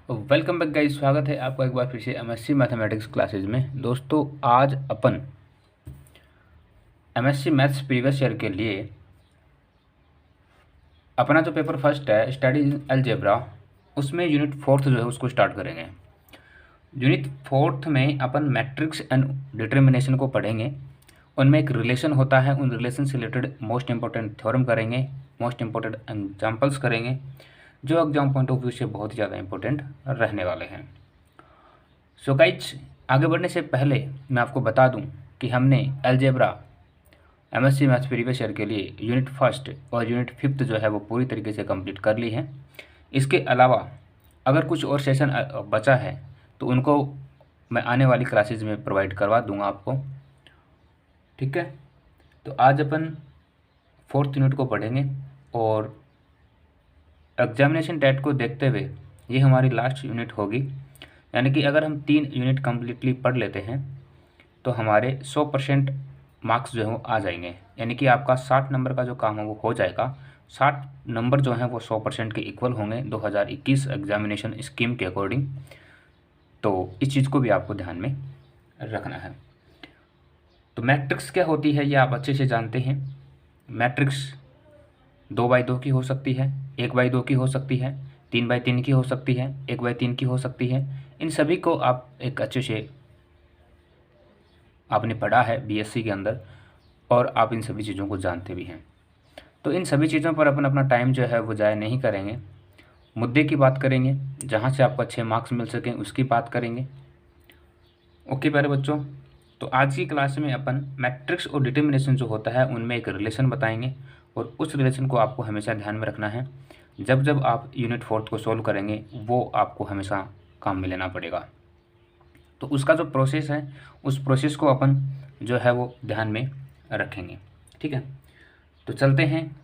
Welcome back guys, स्वागत है आपका एक बार फिर से एमएससी मैथमेटिक्स क्लासेज में। दोस्तों, आज अपन एमएससी मैथ्स प्रीवियस ईयर के लिए अपना जो पेपर फर्स्ट है स्टडी इन अलजेब्रा, उसमें यूनिट फोर्थ जो है उसको स्टार्ट करेंगे। यूनिट फोर्थ में अपन मैट्रिक्स एंड डिटर्मिनेशन को पढ़ेंगे। उनमें एक रिलेशन होता है, उन रिलेशन से रिलेटेड मोस्ट इंपॉर्टेंट थ्योरम करेंगे, मोस्ट इंपॉर्टेंट एग्जाम्पल्स करेंगे, जो एग्जाम पॉइंट ऑफ व्यू से बहुत ही ज़्यादा इंपॉर्टेंट रहने वाले हैं। सो गाइज, आगे बढ़ने से पहले मैं आपको बता दूं कि हमने algebra MSc maths previous year के लिए यूनिट फर्स्ट और यूनिट फिफ्थ जो है वो पूरी तरीके से कंप्लीट कर ली है। इसके अलावा अगर कुछ और सेशन बचा है तो उनको मैं आने वाली क्लासेज में प्रोवाइड करवा दूंगा आपको। ठीक है, तो आज अपन फोर्थ यूनिट को पढ़ेंगे और एग्जामिनेशन डेट को देखते हुए ये हमारी लास्ट यूनिट होगी। यानी कि अगर हम 3 यूनिट कम्प्लीटली पढ़ लेते हैं तो हमारे 100% मार्क्स जो है वो आ जाएंगे। यानी कि आपका 60 नंबर का जो काम है वो हो जाएगा। 60 नंबर जो हैं वो 100% के इक्वल होंगे 2021 एग्जामिनेशन स्कीम के अकॉर्डिंग। तो इस चीज़ को भी आपको ध्यान में रखना है। तो मैट्रिक्स क्या होती है ये आप अच्छे से जानते हैं। मैट्रिक्स 2x2 की हो सकती है, 1x2 की हो सकती है, 3x3 की हो सकती है, 1x3 की हो सकती है। इन सभी को आप एक अच्छे से आपने पढ़ा है बीएससी के अंदर और आप इन सभी चीज़ों को जानते भी हैं। तो इन सभी चीज़ों पर अपन अपना टाइम जो है वो ज़ाया नहीं करेंगे। मुद्दे की बात करेंगे, जहाँ से आपको अच्छे मार्क्स मिल सकें उसकी बात करेंगे। ओके प्यारे बच्चों, तो आज की क्लास में अपन मैट्रिक्स और डिटर्मिनेशन जो होता है उनमें एक रिलेशन बताएंगे और उस रिलेशन को आपको हमेशा ध्यान में रखना है। जब जब आप यूनिट फोर्थ को सोल्व करेंगे वो आपको हमेशा काम में लेना पड़ेगा। तो उसका जो प्रोसेस है उस प्रोसेस को अपन जो है वो ध्यान में रखेंगे। ठीक है, तो चलते हैं।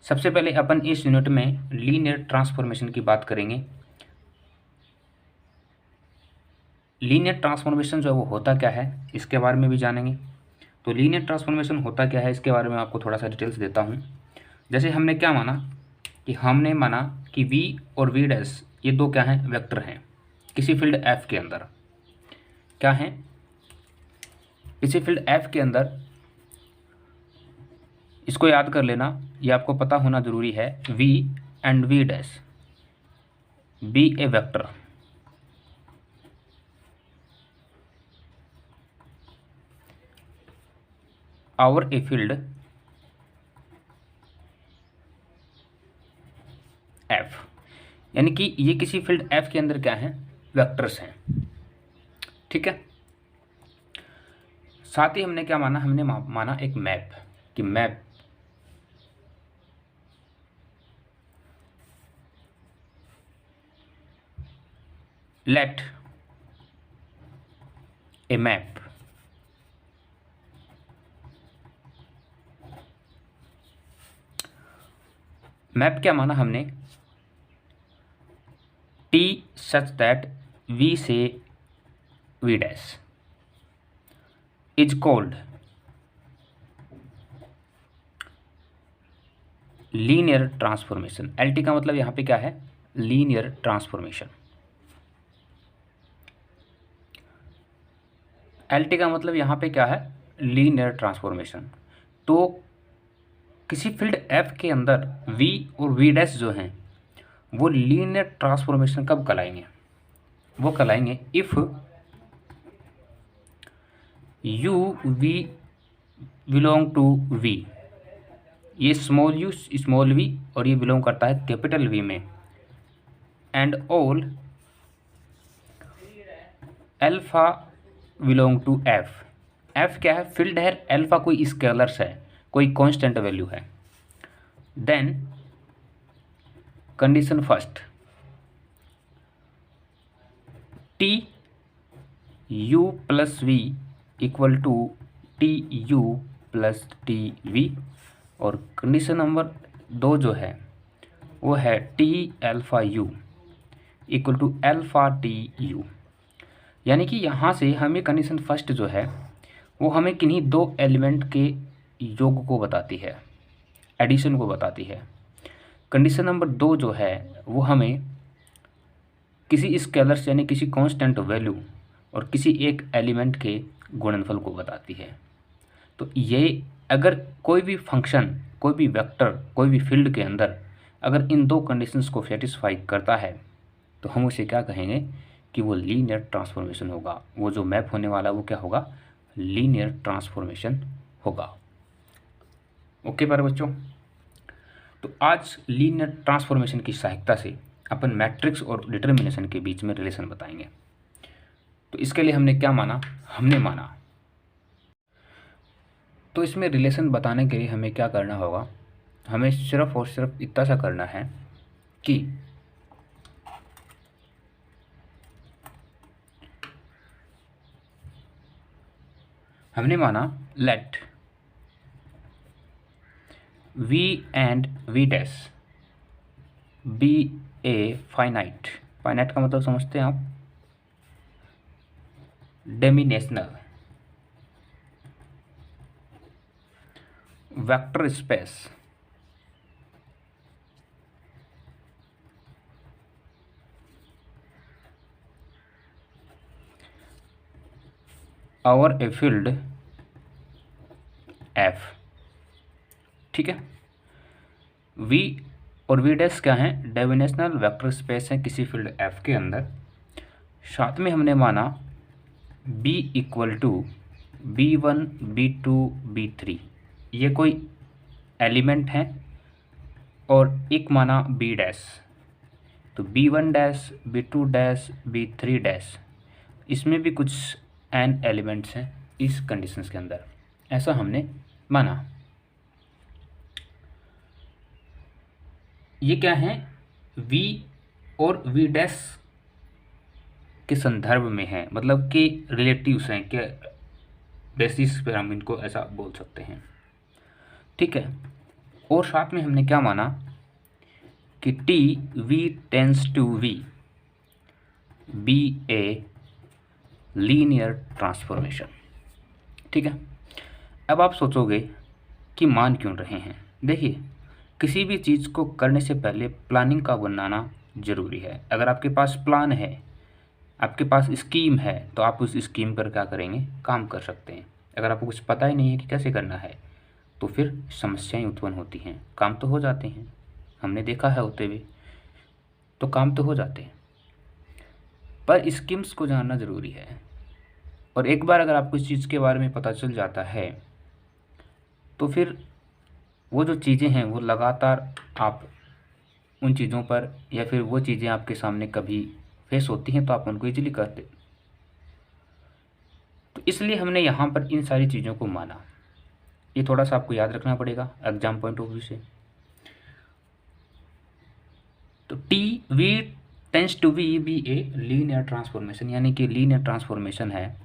सबसे पहले अपन इस यूनिट में लीनियर ट्रांसफॉर्मेशन की बात करेंगे। लीनियर ट्रांसफॉर्मेशन जो है वो होता क्या है इसके बारे में भी जानेंगे। तो लीनियर ट्रांसफॉर्मेशन होता क्या है इसके बारे में आपको थोड़ा सा डिटेल्स देता हूँ। जैसे हमने क्या माना कि हमने माना कि v और v डैश ये दो क्या हैं, वेक्टर हैं किसी फील्ड f के अंदर। क्या है, किसी फील्ड f के अंदर। इसको याद कर लेना, ये आपको पता होना जरूरी है। v and v dash be a vector. और ए फील्ड f, यानी कि ये किसी फील्ड f के अंदर क्या है, वेक्टर्स हैं। ठीक है, साथ ही हमने क्या माना, हमने माना एक मैप कि मैप लेट ए मैप मैप क्या माना हमने, टी सच दैट v से v dash is called linear transformation. L का मतलब यहाँ पे क्या है, लीनियर ट्रांसफॉर्मेशन। एल का मतलब यहाँ पे क्या है, लीनियर ट्रांसफॉर्मेशन। तो किसी फील्ड f के अंदर v और v डैश जो हैं वो लीनियर ट्रांसफॉर्मेशन कब कहलाएंगे, वो कहलाएंगे if u v belong to v। ये स्मॉल u स्मॉल v और ये बिलोंग करता है कैपिटल v में। And all alpha belong to f। f क्या है, फील्ड है, अल्फा कोई स्केलर्स है, कोई कांस्टेंट वैल्यू है। Then condition first, T U plus V equal to T U plus T V. और कंडीशन नंबर 2 जो है वो है T alpha U equal to alpha T U. यानी कि यहाँ से हमें कंडीशन फर्स्ट जो है वो हमें किन्हीं दो एलिमेंट के योग को बताती है, एडिशन को बताती है। कंडीशन नंबर 2 जो है वो हमें किसी स्केलर्स यानी किसी कांस्टेंट वैल्यू और किसी एक एलिमेंट के गुणनफल को बताती है। तो ये अगर कोई भी फंक्शन, कोई भी वेक्टर, कोई भी फील्ड के अंदर अगर इन दो कंडीशंस को सेटिस्फाई करता है तो हम उसे क्या कहेंगे कि वो लीनियर ट्रांसफॉर्मेशन होगा। वो जो मैप होने वाला वो क्या होगा, लीनियर ट्रांसफॉर्मेशन होगा। ओके प्यारे बच्चों, तो आज लीनियर ट्रांसफॉर्मेशन की सहायता से अपन मैट्रिक्स और डिटर्मिनेशन के बीच में रिलेशन बताएंगे। तो इसके लिए हमने क्या माना, हमने माना तो इसमें रिलेशन बताने के लिए हमें क्या करना होगा, हमें सिर्फ और सिर्फ इतना सा करना है कि हमने माना let v and v dash be a finite. Finite का मतलब समझते हैं आप, डेमिनेशनल वेक्टर स्पेस और ए फील्ड f। ठीक है, v और v डैश क्या है, डायमेंशनल वेक्टर स्पेस है किसी फील्ड f के अंदर। साथ में हमने माना b equal to b1 b2 b3, ये कोई एलिमेंट है, और एक माना b डैश, तो b1 dash b2 dash b3 dash, इसमें भी कुछ n एलिमेंट्स हैं इस कंडीशंस के अंदर, ऐसा हमने माना। ये क्या है, v और v डैश के संदर्भ में है, मतलब कि रिलेटिव्स हैं, के बेसिस पर हम इनको ऐसा बोल सकते हैं। ठीक है, और साथ में हमने क्या माना कि t v tends to v be a linear transformation. ठीक है, अब आप सोचोगे कि मान क्यों रहे हैं। देखिए, किसी भी चीज़ को करने से पहले प्लानिंग का बनाना ज़रूरी है। अगर आपके पास प्लान है, आपके पास स्कीम है, तो आप उस स्कीम पर क्या करेंगे, काम कर सकते हैं। अगर आपको कुछ पता ही नहीं है कि कैसे करना है तो फिर समस्याएं उत्पन्न होती हैं। काम तो हो जाते हैं, हमने देखा है होते हुए, तो काम तो हो जाते हैं, पर स्कीम्स को जानना ज़रूरी है। और एक बार अगर आपको इस चीज़ के बारे में पता चल जाता है तो फिर वो जो चीज़ें हैं वो लगातार आप उन चीज़ों पर, या फिर वो चीज़ें आपके सामने कभी फेस होती हैं तो आप उनको इजीली करते। तो इसलिए हमने यहाँ पर इन सारी चीज़ों को माना। ये थोड़ा सा आपको याद रखना पड़ेगा एग्जाम पॉइंट ऑफ व्यू से। तो T V tends to V be a linear transformation, यानी कि लीनियर ट्रांसफॉर्मेशन है,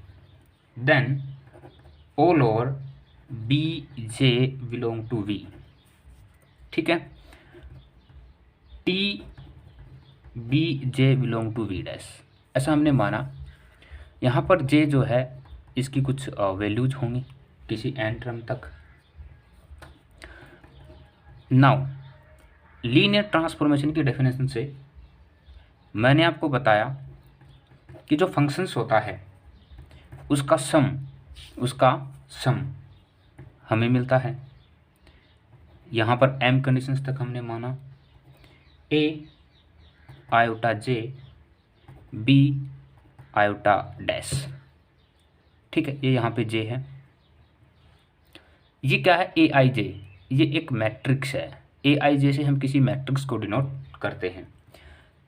then all over B J belong to V. ठीक है, T B J belong to V dash, ऐसा हमने माना। यहाँ पर जे जो है इसकी कुछ वैल्यूज होंगी किसी एन टर्म तक। नाउ लीनियर ट्रांसफॉर्मेशन की डेफिनेशन से मैंने आपको बताया कि जो फंक्शंस होता है उसका सम हमें मिलता है। यहाँ पर m कंडीशंस तक हमने माना, a iota j b iota dash. ठीक है, ये यहाँ पे j है। ये क्या है, ए आई जे, ये एक मैट्रिक्स है। ए आई जे से हम किसी मैट्रिक्स को डिनोट करते हैं।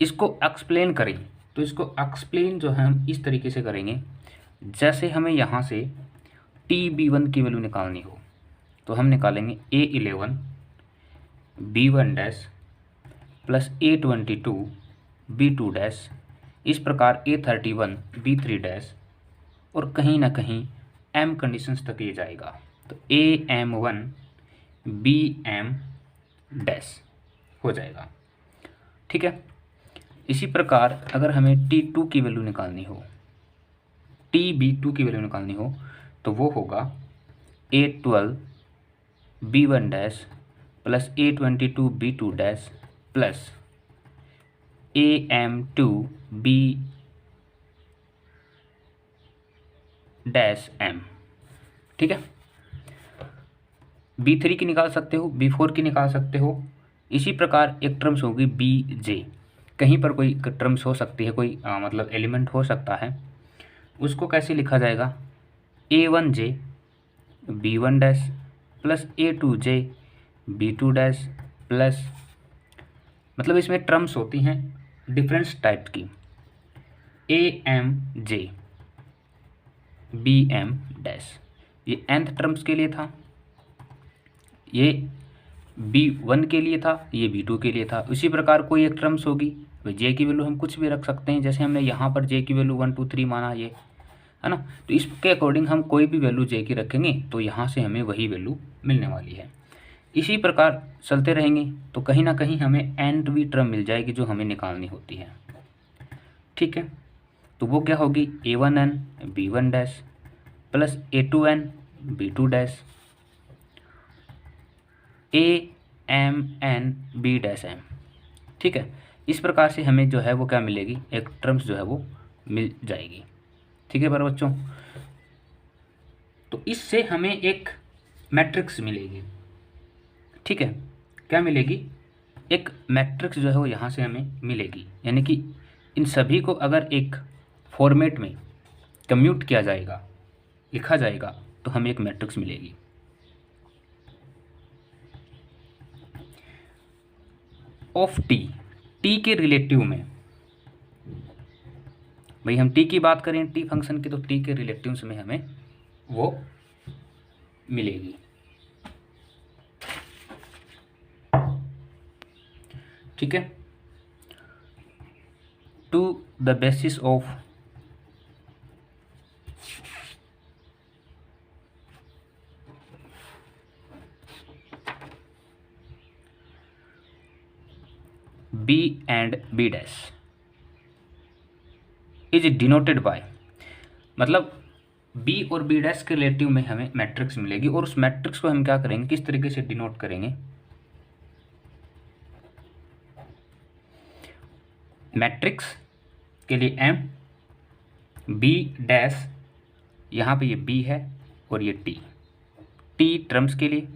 इसको एक्सप्लेन करें तो इसको एक्सप्लेन जो है हम इस तरीके से करेंगे, जैसे हमें यहाँ से TB1 की वैल्यू निकालनी हो तो हम निकालेंगे A11 B1 dash plus A22 B2 dash, इस प्रकार A31 B3 डैश, और कहीं ना कहीं M कंडीशंस तक ये जाएगा तो AM1 BM डैश हो जाएगा। ठीक है, इसी प्रकार अगर हमें T2 की वैल्यू निकालनी हो, TB2 की वैल्यू निकालनी हो तो वो होगा A12 B1 dash plus A22 B2 dash plus AM2 B-M, ठीक है। B3 की निकाल सकते हो, B4 की निकाल सकते हो। इसी प्रकार एक टर्म्स होगी BJ, कहीं पर कोई टर्म्स हो सकती है, कोई मतलब एलिमेंट हो सकता है। उसको कैसे लिखा जाएगा? A1J B1 dash plus A2J B2 dash plus, मतलब इसमें टर्म्स होती हैं डिफरेंस टाइप की। AMJ BM डैश, ये nth टर्म्स के लिए था, ये B1 के लिए था, ये B2 के लिए था। उसी प्रकार कोई एक टर्म्स होगी, तो J की वैल्यू हम कुछ भी रख सकते हैं, जैसे हमने यहाँ पर J की वैल्यू 1 2 3 माना, ये है ना। तो इसके अकॉर्डिंग हम कोई भी वैल्यू J की रखेंगे तो यहाँ से हमें वही वैल्यू मिलने वाली है। इसी प्रकार चलते रहेंगे तो कहीं ना कहीं हमें nth टर्म मिल जाएगी जो हमें निकालनी होती है, ठीक है। तो वो क्या होगी? A1N B1 dash plus A2N B2 dash AMN B dash M, ठीक है। इस प्रकार से हमें जो है वो क्या मिलेगी? एक टर्म्स जो है वो मिल जाएगी, ठीक है पर बच्चों। तो इससे हमें एक मैट्रिक्स मिलेगी, ठीक है। क्या मिलेगी? एक मैट्रिक्स जो है वो यहाँ से हमें मिलेगी, यानी कि इन सभी को अगर एक फॉर्मेट में कम्यूट किया जाएगा, लिखा जाएगा, तो हमें एक मैट्रिक्स मिलेगी। ऑफ टी के रिलेटिव में, भाई हम टी की बात करें टी फंक्शन की, तो टी के रिलेटिव्स में हमें वो मिलेगी, ठीक है। To the basis of B and B dash is denoted by, मतलब B और B डैश के रिलेटिव में हमें मैट्रिक्स मिलेगी, और उस मैट्रिक्स को हम क्या करेंगे, किस तरीके से डिनोट करेंगे? मैट्रिक्स के लिए M, B डैश, यहाँ पे ये B है और ये T टर्म्स के लिए,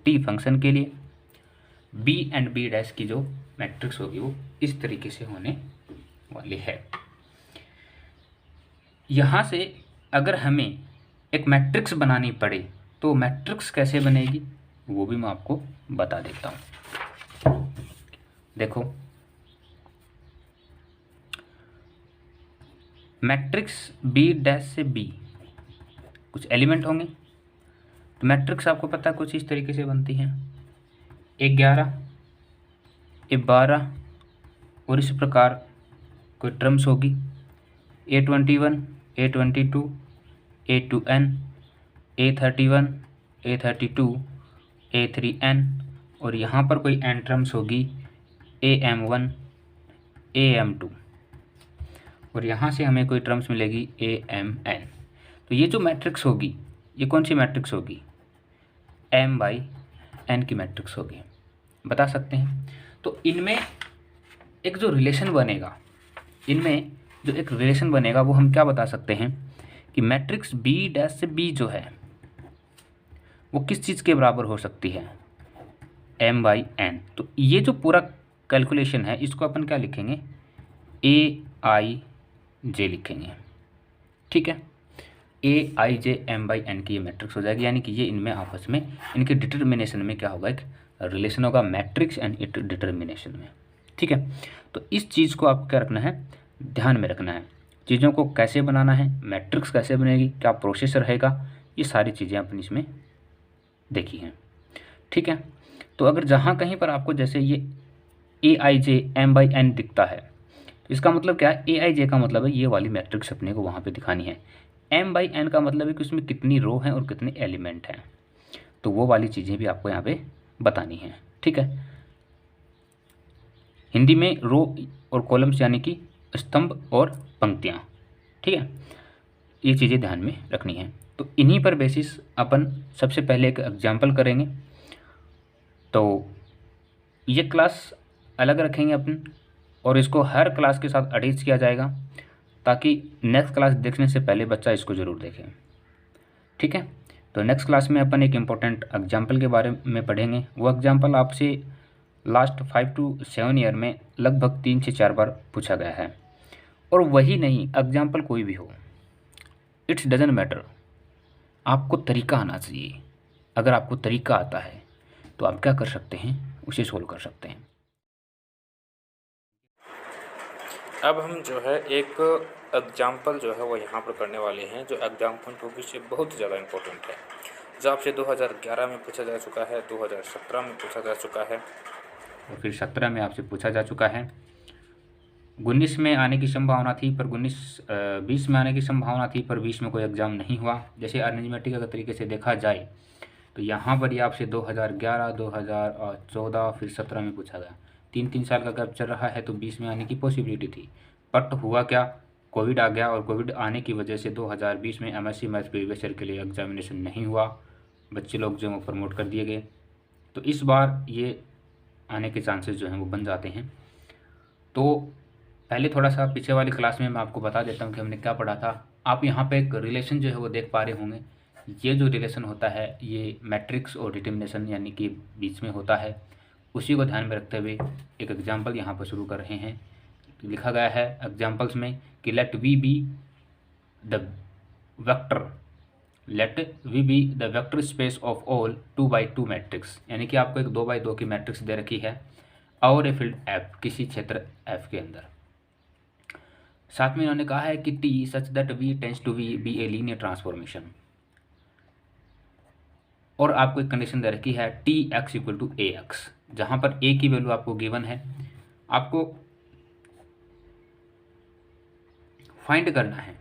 T फंक्शन के लिए B एंड B डैश की जो मैट्रिक्स होगी वो इस तरीके से होने वाली है। यहाँ से अगर हमें एक मैट्रिक्स बनानी पड़े तो मैट्रिक्स कैसे बनेगी वो भी मैं आपको बता देता हूँ। देखो, मैट्रिक्स B डैश से B कुछ एलिमेंट होंगे, तो मैट्रिक्स आपको पता है कुछ इस तरीके से बनती हैं, 11 12 और इस प्रकार कोई टर्म्स होगी, A21 A22 A2N A31 A32 A3N, और यहाँ पर कोई n टर्म्स होगी AM1 AM2, और यहाँ से हमें कोई टर्म्स मिलेगी AMN। तो ये जो मैट्रिक्स होगी ये कौन सी मैट्रिक्स होगी? M/N की मैट्रिक्स होगी, बता सकते हैं। तो इनमें एक जो रिलेशन बनेगा, इनमें जो एक रिलेशन बनेगा वो हम क्या बता सकते हैं कि मैट्रिक्स B डैश से B जो है वो किस चीज़ के बराबर हो सकती है? M/N। तो ये जो पूरा कैलकुलेशन है इसको अपन क्या लिखेंगे? AIJ लिखेंगे, ठीक है। AIJ M/N की ये मैट्रिक्स हो जाएगी, यानी कि ये इनमें आपस में इनके डिटर्मिनेशन में क्या होगा? एक रिलेशन होगा मैट्रिक्स एंड इट डिटर्मिनेशन में, ठीक है। तो इस चीज़ को आपको क्या रखना है? ध्यान में रखना है। चीज़ों को कैसे बनाना है, मैट्रिक्स कैसे बनेगी, क्या प्रोसेस रहेगा, ये सारी चीज़ें अपन इसमें देखी हैं, ठीक है। तो अगर जहाँ कहीं पर आपको जैसे ये AIJ M/N दिखता है तो इसका मतलब क्या है? AIJ का मतलब है ये वाली मैट्रिक्स अपने को वहाँ पे दिखानी है, M/N का मतलब है कि उसमें कितनी रो हैं और कितने एलिमेंट हैं, तो वो वाली चीज़ें भी आपको यहाँ पे बतानी है, ठीक है। हिंदी में रो और कॉलम्स यानी कि स्तंभ और पंक्तियाँ, ठीक है, ये चीज़ें ध्यान में रखनी है। तो इन्हीं पर बेसिस अपन सबसे पहले एक एग्जाम्पल करेंगे। तो ये क्लास अलग रखेंगे अपन, और इसको हर क्लास के साथ अटैच किया जाएगा ताकि नेक्स्ट क्लास देखने से पहले बच्चा इसको ज़रूर देखे। ठीक है, तो नेक्स्ट क्लास में अपन एक इम्पोर्टेंट एग्जाम्पल के बारे में पढ़ेंगे। वो एग्जाम्पल आपसे लास्ट 5 to 7 ईयर में लगभग 3 से 4 बार पूछा गया है। और वही नहीं, एग्जाम्पल कोई भी हो, इट्स डजंट मैटर, आपको तरीका आना चाहिए। अगर आपको तरीका आता है तो आप क्या कर सकते हैं, उसे सोल्व कर सकते हैं। अब हम जो है एक एग्जाम्पल जो है वो यहाँ पर करने वाले हैं, जो एग्जाम्पल टॉपिक से बहुत ज़्यादा इम्पोर्टेंट है, जो आपसे 2011 में पूछा जा चुका है, 2017 में पूछा जा चुका है और फिर 17 में आपसे पूछा जा चुका है। 19 में आने की संभावना थी पर 20 में आने की संभावना थी पर 20 में कोई एग्ज़ाम नहीं हुआ। जैसे अरिथमेटिक अगर तरीके से देखा जाए तो यहाँ पर ये आपसे 2011, 2014 फिर 17 में पूछा गया। 3 साल का गैप चल रहा है तो 20 में आने की पॉसिबिलिटी थी। बट हुआ क्या, कोविड आ गया और कोविड आने की वजह से 2020 में एमएससी मैथ्स प्रीवियस ईयर के लिए एग्जामिनेशन नहीं हुआ। बच्चे लोग जो प्रमोट कर दिए गए, तो इस बार ये आने के चांसेस जो हैं वो बन जाते हैं। तो पहले थोड़ा सा पीछे वाली क्लास में मैं आपको बता देता हूँ कि हमने क्या पढ़ा था। आप यहाँ पे एक रिलेशन जो है वो देख पा रहे होंगे। ये जो रिलेशन होता है ये मैट्रिक्स और डिटर्मिनेशन यानी कि बीच में होता है। उसी को ध्यान में रखते हुए एक एग्जाम्पल यहाँ पर शुरू कर रहे हैं। लिखा गया है एग्जाम्पल्स में कि let V be the vector space of all 2x2 matrix, यानी कि आपको एक 2x2 की मैट्रिक्स दे रखी है और ए फील्ड एफ, किसी क्षेत्र एफ के अंदर। साथ में इन्होंने कहा है कि T such that V tends to V be a linear transformation, और आपको एक कंडीशन दे रखी है T X equal to A X, जहाँ पर ए की वैल्यू आपको गिवन है। आपको फाइंड करना है,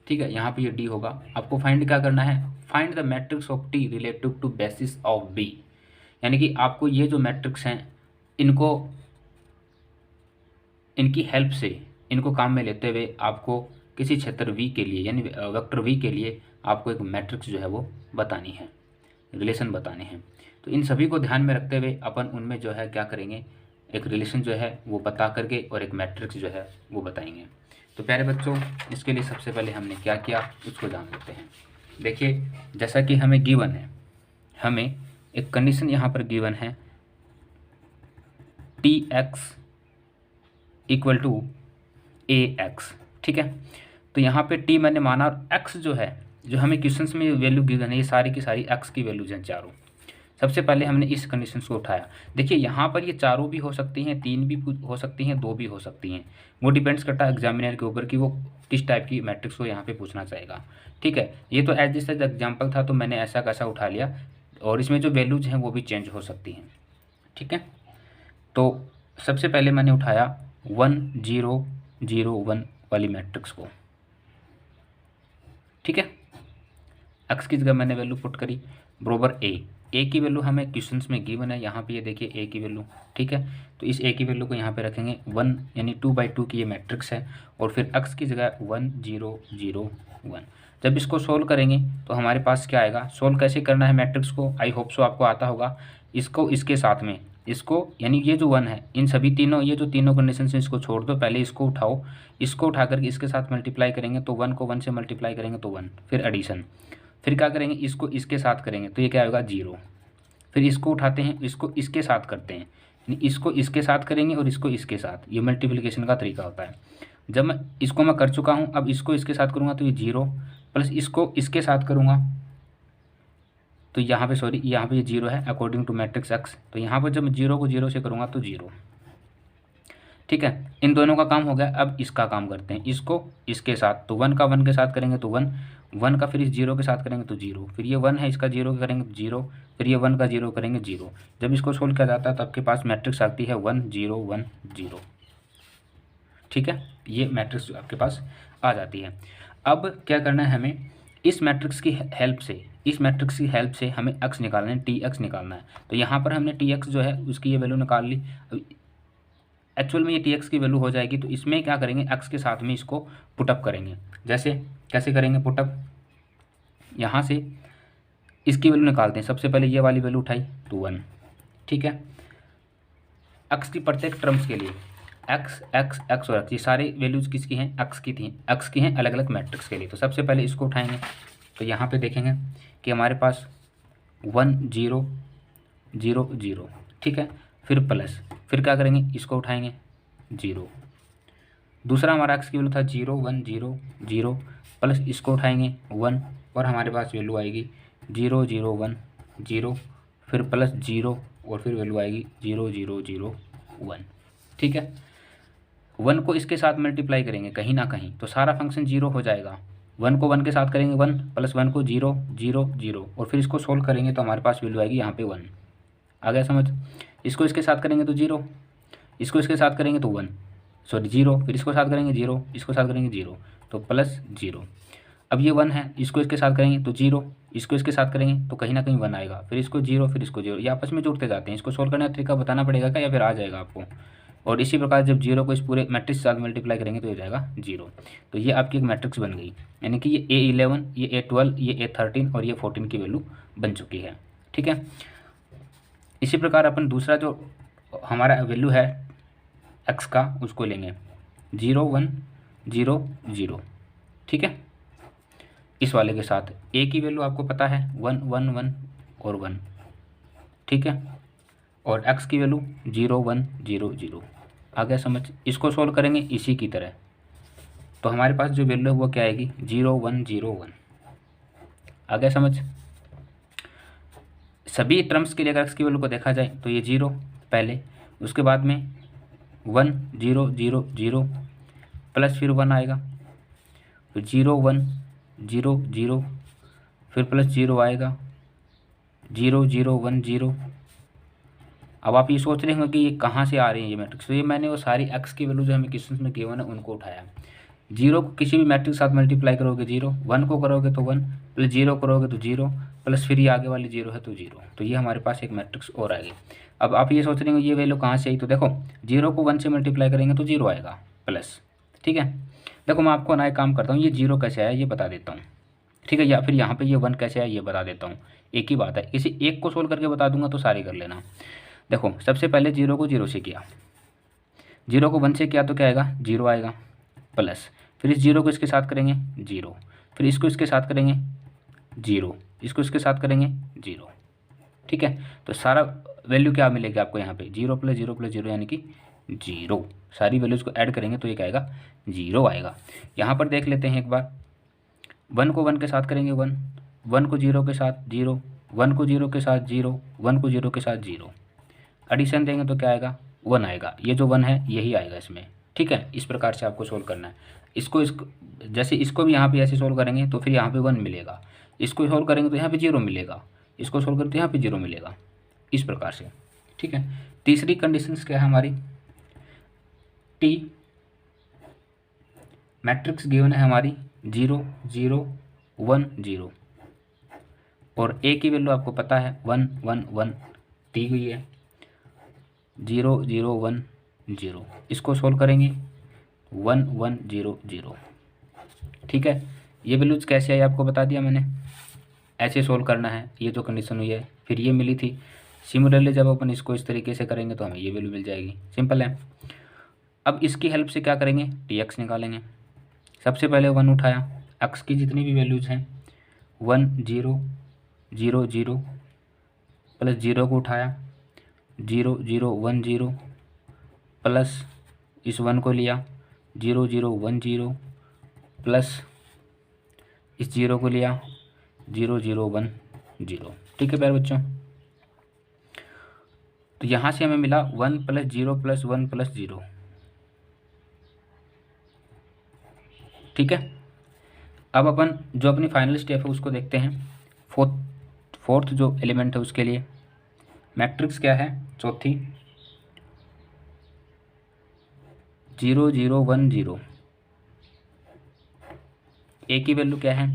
ठीक है, यहाँ पे ये डी होगा। आपको फाइंड क्या करना है, find the matrix of T relative to basis of B, यानी कि आपको ये जो मैट्रिक्स हैं इनकी हेल्प से, इनको काम में लेते हुए आपको किसी क्षेत्र वी के लिए यानी वेक्टर वी के लिए आपको एक मैट्रिक्स जो है वो बतानी है, रिलेशन बताने हैं। तो इन सभी को ध्यान में रखते हुए अपन उनमें जो है क्या करेंगे, एक रिलेशन जो है वो बता करके और एक मैट्रिक्स जो है वो बताएंगे। तो प्यारे बच्चों, इसके लिए सबसे पहले हमने क्या किया उसको जान लेते हैं। देखिए, जैसा कि हमें गिवन है, हमें एक कंडीशन यहाँ पर गिवन है T X equal to A X, ठीक है। तो यहाँ पे टी मैंने माना और एक्स जो है, जो हमें क्वेश्चंस में वैल्यू गिवन है, ये सारी की सारी एक्स की वैल्यूज हैं चारों। सबसे पहले हमने इस कंडीशन को उठाया। देखिए यहाँ पर ये चारों भी हो सकती हैं, 3 भी हो सकती हैं, 2 भी हो सकती हैं। वो डिपेंड्स करता है एग्जामिनर के ऊपर कि वो किस टाइप की मैट्रिक्स को यहाँ पे पूछना चाहेगा, ठीक है। ये तो एज दिस एग्जाम्पल था तो मैंने ऐसा कैसा उठा लिया, और इसमें जो वैल्यूज हैं वो भी चेंज हो सकती हैं, ठीक है। तो सबसे पहले मैंने उठाया 1 0 0 1 वाली मैट्रिक्स को, ठीक है। एक्स की जगह मैंने वैल्यू पुट करी बरोबर ए की वैल्यू हमें क्वेश्चंस में गिवन है, यहाँ पे ये देखिए ए की वैल्यू, ठीक है। तो इस ए की वैल्यू को यहाँ पे रखेंगे 1, यानी 2x2 की ये मैट्रिक्स है, और फिर एक्स की जगह 1 0 0 1। जब इसको सोल्व करेंगे तो हमारे पास क्या आएगा, सोल्व कैसे करना है मैट्रिक्स को, आई होप सो आपको आता होगा। इसको इसके साथ में, इसको यानी ये जो 1 है, इन सभी तीनों, ये जो तीनों कंडीशन से इसको छोड़ दो, पहले इसको उठाओ, इसको उठा करके इसके साथ मल्टीप्लाई करेंगे तो 1 को 1 से मल्टीप्लाई करेंगे तो 1, फिर एडिशन, फिर क्या करेंगे, इसको इसके साथ करेंगे तो ये क्या होगा 0, फिर इसको उठाते हैं, इसको इसके साथ करते हैं, यानी इसको इसके साथ करेंगे और इसको इसके साथ, ये मल्टीप्लिकेशन का तरीका होता है। जब मैं कर चुका हूँ, अब इसको इसके साथ करूँगा तो ये 0, प्लस इसको इसके साथ करूँगा तो यहाँ पे यहाँ पे ये 0 है अकॉर्डिंग टू मैट्रिक्स एक्स। तो यहाँ पर जब मैं 0 को 0 से करूँगा तो 0, ठीक है। इन दोनों का काम हो गया। अब इसका काम करते हैं, इसको इसके साथ, तो 1 का 1 के साथ करेंगे तो 1, 1 का फिर इस 0 के साथ करेंगे तो 0, फिर ये 1 है इसका 0 करेंगे तो 0, फिर ये 1 का 0 करेंगे 0। जब इसको सोल्व किया जाता है तो आपके पास मैट्रिक्स आती है 1 0 1 0, ठीक है। ये मैट्रिक्स आपके पास आ जाती है। अब क्या करना है हमें, इस मैट्रिक्स की हेल्प से हमें एक्स निकालना है, टी एक्स निकालना है। तो यहाँ पर हमने टी एक्स जो है उसकी ये वैल्यू निकाल ली। एक्चुअल में ये टी एक्स की वैल्यू हो जाएगी, तो इसमें क्या करेंगे, एक्स के साथ में इसको पुटअप करेंगे। जैसे कैसे करेंगे पुटअप, यहाँ से इसकी वैल्यू निकालते हैं। सबसे पहले ये वाली वैल्यू उठाई तो 1, ठीक है। एक्स की प्रत्येक टर्म्स के लिए एक्स एक्स एक्स और एक्स, ये सारी वैल्यूज़ किसकी हैं? एक्स की थी, एक्स की हैं अलग अलग मैट्रिक्स के लिए। तो सबसे पहले इसको उठाएंगे, तो यहाँ पे देखेंगे कि हमारे पास 1 0 0 0, ठीक है। फिर प्लस, फिर क्या करेंगे, इसको उठाएंगे 0। दूसरा हमारा एक्स की वैल्यू था 0 1 0 0, प्लस इसको उठाएंगे 1, और हमारे पास वैल्यू आएगी 0 0 1 0, फिर प्लस 0, और फिर वैल्यू आएगी 0 0 0 1, ठीक है। 1 को इसके साथ मल्टीप्लाई करेंगे कहीं ना कहीं, तो सारा फंक्शन 0 हो जाएगा। 1 को 1 के साथ करेंगे 1, प्लस 1 को 0 0 0, और फिर इसको सोल्व करेंगे तो हमारे पास वैल्यू आएगी यहाँ पे 1। आ गया समझ? इसको इसके साथ करेंगे तो 0, इसको इसके साथ करेंगे तो 1, सॉरी 0, फिर इसको साथ करेंगे 0, इसको साथ करेंगे 0, तो प्लस 0। अब ये 1 है, इसको इसके साथ करेंगे तो 0, इसको इसके साथ करेंगे तो कहीं ना कहीं 1 आएगा, फिर इसको 0, फिर इसको 0, ये आपस में जुड़ते जाते हैं। इसको सोल्व करने का तरीका बताना पड़ेगा क्या, या फिर आ जाएगा आपको? और इसी प्रकार जब 0 को इस पूरे मैट्रिक्स के साथ मल्टीप्लाई करेंगे तो हो जाएगा 0। तो ये आपकी एक मैट्रिक्स बन गई, यानी कि ये A11, ये A12, ये A13 और ये 14 की वैल्यू बन चुकी है, ठीक है। इसी प्रकार अपन दूसरा जो हमारा वैल्यू है एक्स का, उसको लेंगे 0 1 0 0, ठीक है। इस वाले के साथ ए की वैल्यू आपको पता है 1 1 1 और 1, ठीक है, और एक्स की वैल्यू 0 1 0 0। आ गया समझ? इसको सोल्व करेंगे इसी की तरह, तो हमारे पास जो वैल्यू है वो क्या आएगी 0 1 0 1। आ गया समझ? सभी टर्म्स के लिए अगर एक्स की वैल्यू को देखा जाए तो ये 0 पहले, उसके बाद में 1 0 0 0, प्लस फिर 1 आएगा, फिर 0 1 0 0, फिर प्लस 0 आएगा 0 0 1 0। अब आप ये सोच रहे होंगे कि ये कहाँ से आ रही है ये मैट्रिक्स, तो ये मैंने वो सारी एक्स की वैल्यू जो हमें क्वेश्चन में गिवन है उनको उठाया। 0 को किसी भी मैट्रिक्स के साथ मल्टीप्लाई करोगे 0, 1 को करोगे तो 1, प्लस 0 करोगे तो 0, प्लस फिर ये आगे वाली 0 है तो 0, तो ये हमारे पास एक मैट्रिक्स और आ गई। अब आप ये सोच रहे होंगे ये वैल्यू कहाँ से आई, तो देखो 0 को 1 से मल्टीप्लाई करेंगे तो 0 आएगा प्लस, ठीक है। देखो मैं आपको नया काम करता हूँ, ये 0 कैसे आया ये बता देता हूँ, ठीक है, या फिर यहाँ पे ये 1 कैसे आया ये बता देता हूँ। एक ही बात है, किसी एक को सोल्व करके बता दूंगा तो सारी कर लेना। देखो सबसे पहले 0 को 0 से किया, 0 को 1 से किया तो क्या आएगा 0 आएगा, प्लस फिर इस 0 को इसके साथ करेंगे 0, फिर इसको इसके साथ करेंगे 0, इसको इसके साथ करेंगे 0, ठीक है। तो सारा वैल्यू क्या मिलेगी आपको यहाँ पे 0 प्लस 0 प्लस 0 यानी कि 0। सारी वैल्यूज़ को ऐड करेंगे तो ये क्या आएगा 0 आएगा। यहाँ पर देख लेते हैं एक बार, 1 को 1 के साथ करेंगे 1, 1 को 0 के साथ 0, 1 को 0 के साथ 0, 1 को 0 के साथ 0, एडिशन देंगे तो क्या आएगा 1 आएगा। ये जो 1 है यही आएगा इसमें, ठीक है। इस प्रकार से आपको सोल्व करना है। इसको जैसे इसको भी यहाँ पे ऐसे सोल्व करेंगे तो फिर यहाँ पे 1 मिलेगा, इसको सोल्व करेंगे तो यहाँ पे 0 मिलेगा, इसको सोल्व करेंगे तो यहाँ पे 0 मिलेगा, इस प्रकार से, ठीक है। तीसरी कंडीशन क्या है हमारी, टी मैट्रिक्स गिवन है हमारी 0 0 1 0, और ए की वैल्यू आपको पता है 1 1 1 दी हुई है 0 0 1 0। इसको सोल्व करेंगे 1 1 0 0, ठीक है। ये वैल्यूज कैसे आई आपको बता दिया मैंने, ऐसे सोल्व करना है। ये जो कंडीशन हुई है फिर ये मिली थी, सिमिलरली जब अपन इसको इस तरीके से करेंगे तो हमें ये वैल्यू मिल जाएगी, सिंपल है। अब इसकी हेल्प से क्या करेंगे, टी एक्स निकालेंगे। सबसे पहले 1 उठाया, एक्स की जितनी भी वैल्यूज हैं 1 0 0 0, प्लस 0 को उठाया 0 0 1 0, प्लस इस 1 को लिया 0 0 1 0, प्लस इस 0 को लिया 0 0 1 0, ठीक है प्यारे बच्चों। तो यहाँ से हमें मिला 1 प्लस 0 प्लस 1 प्लस 0, ठीक है। अब अपन जो अपनी फाइनल स्टेप है उसको देखते हैं। फोर्थ जो एलिमेंट है उसके लिए मैट्रिक्स क्या है, चौथी 0 0 1 0, ए की वैल्यू क्या है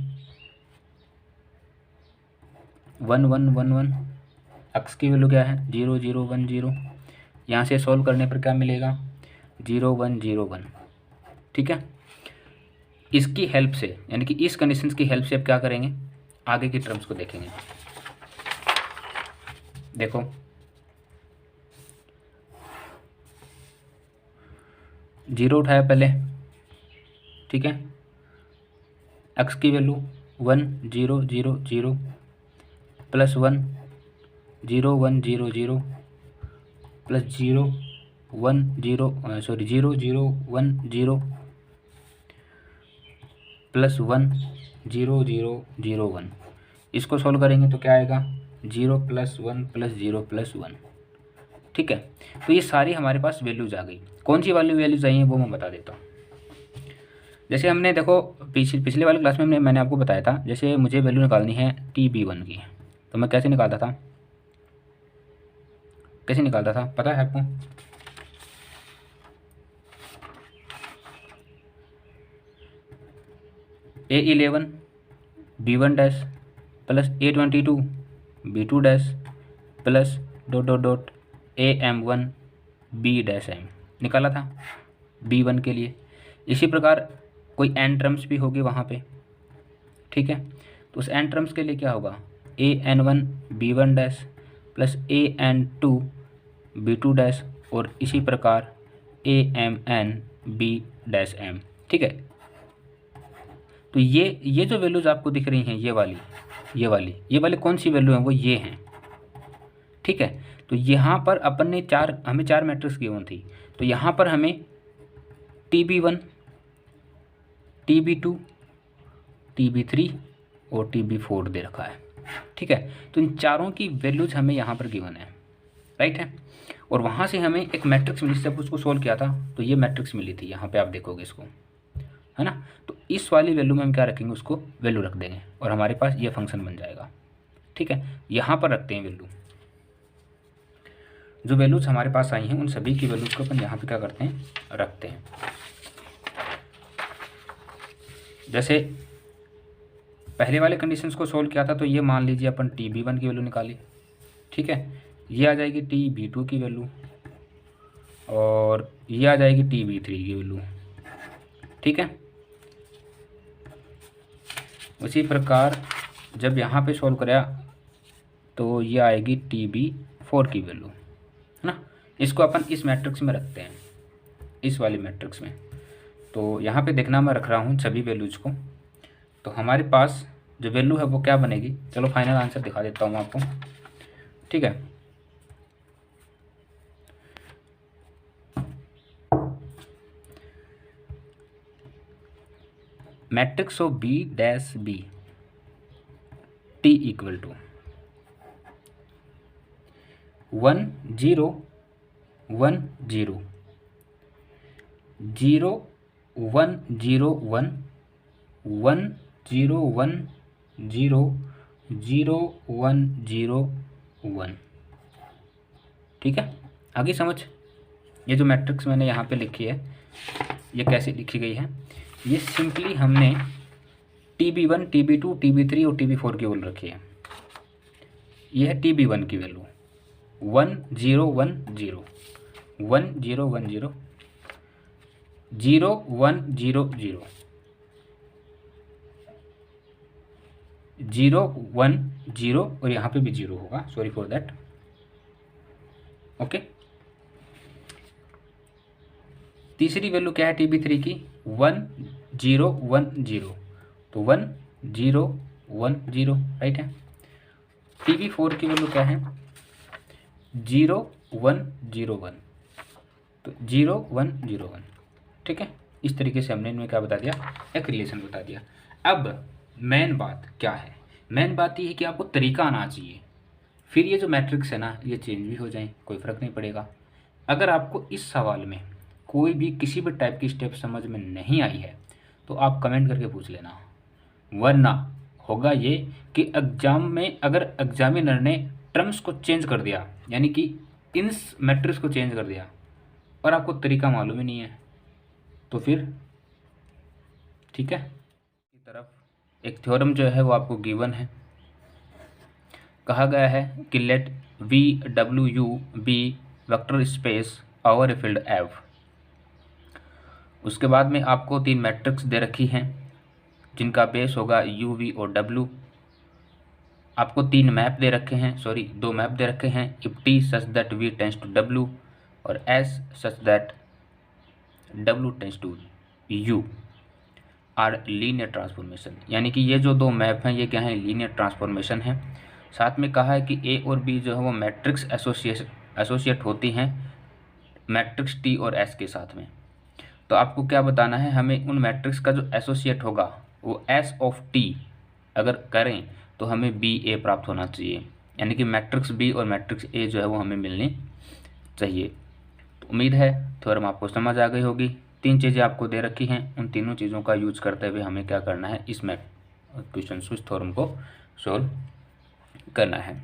1 1 1 1, एक्स की वैल्यू क्या है 0 0 1 0। यहाँ से सॉल्व करने पर क्या मिलेगा 0 1 0 1, ठीक है। इसकी हेल्प से यानी कि इस कंडीशंस की हेल्प से अब क्या करेंगे, आगे की टर्म्स को देखेंगे। देखो जीरो उठाया पहले, ठीक है। एक्स की value 1 0 0 0 plus 1 0 1 0 0 plus 0 1 0 sorry 0 0 1 0 plus 1 0 0 0 1। इसको सॉल्व करेंगे तो क्या आएगा 0 प्लस 1 प्लस 0 प्लस 1, ठीक है। तो ये सारी हमारे पास वैल्यूज आ गई। कौन सी वाली वैल्यूज आई हैं वो मैं बता देता हूँ। जैसे हमने देखो पिछले वाले क्लास में मैंने आपको बताया था, जैसे मुझे वैल्यू निकालनी है TB1 की, तो मैं कैसे निकालता था पता है आपको? A11 B1 dash plus A22 B2 dash plus dot dot dot AM1 B dash M निकाला था B1 के लिए। इसी प्रकार कोई n टर्म्स भी होगी वहाँ पे, ठीक है। तो उस n टर्म्स के लिए क्या होगा AN1 B1 dash plus AN2 B2 dash और इसी प्रकार AMN B डैश M, ठीक है। तो ये जो वैल्यूज़ आपको दिख रही हैं ये वाली कौन सी वैल्यू है, वो ये हैं, ठीक है। तो यहाँ पर अपन ने हमें चार मैट्रिक्स गिवन थी, तो यहाँ पर हमें TB1 TB2 TB3 और TB4 दे रखा है, ठीक है। तो इन चारों की वैल्यूज हमें यहाँ पर गिवन है, राइट है। और वहाँ से हमें एक मैट्रिक्स मिली, जब उसको सोल्व किया था तो ये मैट्रिक्स मिली थी, यहाँ पे आप देखोगे इसको, है ना। तो इस वाली वैल्यू में हम क्या रखेंगे, उसको वैल्यू रख देंगे और हमारे पास ये फंक्शन बन जाएगा, ठीक है। यहाँ पर रखते हैं वैल्यू, जो वैल्यूज हमारे पास आई हैं उन सभी की वैल्यूज को अपन यहाँ पे क्या करते हैं, रखते हैं। जैसे पहले वाले कंडीशंस को सोल्व किया था तो ये मान लीजिए अपन TB1 की वैल्यू निकाली, ठीक है। ये आ जाएगी TB2 की वैल्यू और ये आ जाएगी TB3 की वैल्यू, ठीक है। उसी प्रकार जब यहाँ पे सॉल्व करा तो ये आएगी TB4 की वैल्यू, है ना। इसको अपन इस मैट्रिक्स में रखते हैं, इस वाली मैट्रिक्स में। तो यहाँ पे देखना मैं रख रहा हूँ सभी वैल्यूज को, तो हमारे पास जो वैल्यू है वो क्या बनेगी, चलो फाइनल आंसर दिखा देता हूँ आपको, ठीक है। Matrix of B dash B T equal to 1 0 1 0 0 1 0 1 1 0 1 0 0 1 0 1, ठीक है। आगे समझ, ये जो मैट्रिक्स मैंने यहाँ पे लिखी है ये कैसे लिखी गई है, ये सिंपली हमने TB1 TB2 TB3 और TB4 की वैल्यू रखी है। ये है TB1 की वैल्यू 1 0 1 0 1 0 1 0 0 1 0 0 0 1 0 और यहाँ पे भी 0 होगा, सॉरी फॉर दैट, ओके। तीसरी वैल्यू क्या है TB3 की 1 0 1 0, तो 1 0 1 0, राइट है। TB4 की वैल्यू क्या है 0 1 0 1, तो 0 1 0 1, ठीक है। इस तरीके से हमने इनमें क्या बता दिया, एक रिलेशन बता दिया। अब मेन बात क्या है, मेन बात ये है कि आपको तरीका आना चाहिए, फिर ये जो मैट्रिक्स है ना ये चेंज भी हो जाए, कोई फ़र्क नहीं पड़ेगा। अगर आपको इस सवाल में कोई भी किसी भी टाइप की स्टेप समझ में नहीं आई है तो आप कमेंट करके पूछ लेना, वरना होगा ये कि एग्ज़ाम में अगर एग्जामिनर ने टर्म्स को चेंज कर दिया, यानी कि इन मैट्रिक्स को चेंज कर दिया और आपको तरीका मालूम ही नहीं है, तो फिर ठीक है। की तरफ एक थ्योरम जो है वो आपको गिवन है, कहा गया है कि let VWU be vector space over a field F। उसके बाद में आपको तीन मैट्रिक्स दे रखी हैं जिनका बेस होगा UV और W। आपको तीन मैप दे रखे हैं, सॉरी दो मैप दे रखे हैं, if T such that V tends to W और S such that W tends to U are linear transformation, यानी कि ये जो दो मैप हैं ये क्या है, लीनियर ट्रांसफॉर्मेशन है। साथ में कहा है कि A और B जो है वो मैट्रिक्स एसोसिएट होती हैं मैट्रिक्स T और S के साथ में। तो आपको क्या बताना है, हमें उन मैट्रिक्स का जो एसोसिएट होगा वो S ऑफ T अगर करें तो हमें BA प्राप्त होना चाहिए, यानी कि मैट्रिक्स B और मैट्रिक्स A जो है वो हमें मिलनी चाहिए। तो उम्मीद है थ्योरम आपको समझ आ गई होगी। 3 चीज़ें आपको दे रखी हैं, उन तीनों चीज़ों का यूज करते हुए हमें क्या करना है, इस मैप क्वेश्चन स्विच थ्योरम को सोल्व करना है।